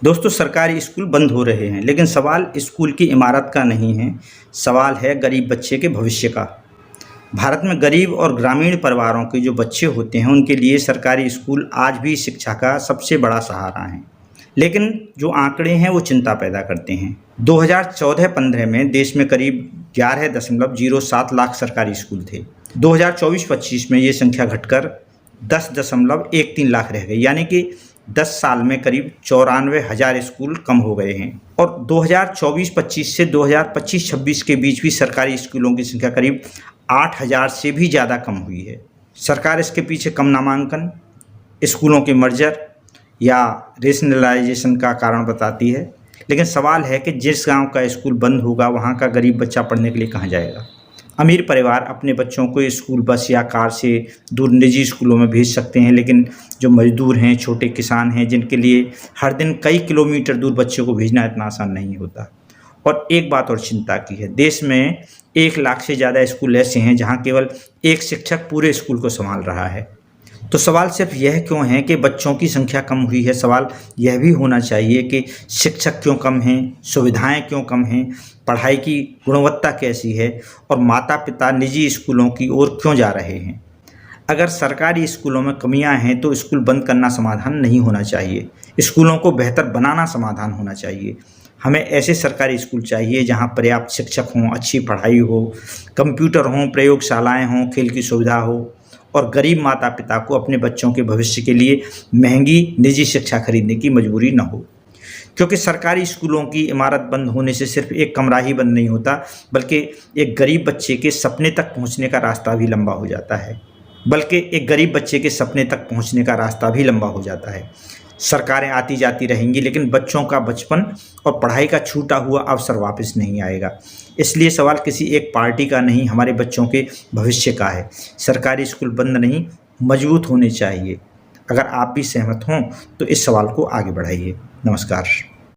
दोस्तों, सरकारी स्कूल बंद हो रहे हैं, लेकिन सवाल स्कूल की इमारत का नहीं है। सवाल है गरीब बच्चे के भविष्य का। भारत में गरीब और ग्रामीण परिवारों के जो बच्चे होते हैं, उनके लिए सरकारी स्कूल आज भी शिक्षा का सबसे बड़ा सहारा हैं। लेकिन जो आंकड़े हैं वो चिंता पैदा करते हैं। 2014-15 में देश में करीब 11.07 लाख सरकारी स्कूल थे। 2024-25 में ये संख्या घटकर 10.13 लाख रह गई, यानी कि 10 साल में करीब 94,000 स्कूल कम हो गए हैं। और 2024-25 से 2025-26 के बीच भी सरकारी स्कूलों की संख्या करीब 8,000 से भी ज़्यादा कम हुई है। सरकार इसके पीछे कम नामांकन, स्कूलों के मर्जर या रेशनलाइजेशन का कारण बताती है। लेकिन सवाल है कि जिस गांव का स्कूल बंद होगा, वहां का गरीब बच्चा पढ़ने के लिए कहाँ जाएगा। अमीर परिवार अपने बच्चों को स्कूल बस या कार से दूर निजी स्कूलों में भेज सकते हैं, लेकिन जो मजदूर हैं, छोटे किसान हैं, जिनके लिए हर दिन कई किलोमीटर दूर बच्चों को भेजना इतना आसान नहीं होता। और एक बात और चिंता की है, देश में 1 लाख से ज़्यादा स्कूल ऐसे हैं जहां केवल एक शिक्षक पूरे स्कूल को संभाल रहा है। तो सवाल सिर्फ यह क्यों है कि बच्चों की संख्या कम हुई है, सवाल यह भी होना चाहिए कि शिक्षक क्यों कम हैं, सुविधाएं क्यों कम हैं, पढ़ाई की गुणवत्ता कैसी है और माता पिता निजी स्कूलों की ओर क्यों जा रहे हैं। अगर सरकारी स्कूलों में कमियां हैं तो स्कूल बंद करना समाधान नहीं होना चाहिए, स्कूलों को बेहतर बनाना समाधान होना चाहिए। हमें ऐसे सरकारी स्कूल चाहिए जहां पर्याप्त शिक्षक हों, अच्छी पढ़ाई हो, कंप्यूटर हों, प्रयोगशालाएं हों, खेल की सुविधा हो और गरीब माता पिता को अपने बच्चों के भविष्य के लिए महंगी निजी शिक्षा खरीदने की मजबूरी न हो। क्योंकि सरकारी स्कूलों की इमारत बंद होने से सिर्फ एक कमरा ही बंद नहीं होता, बल्कि एक गरीब बच्चे के सपने तक पहुंचने का रास्ता भी लंबा हो जाता है। सरकारें आती जाती रहेंगी, लेकिन बच्चों का बचपन और पढ़ाई का छूटा हुआ अवसर वापस नहीं आएगा। इसलिए सवाल किसी एक पार्टी का नहीं, हमारे बच्चों के भविष्य का है। सरकारी स्कूल बंद नहीं, मजबूत होने चाहिए। अगर आप भी सहमत हों तो इस सवाल को आगे बढ़ाइए। नमस्कार।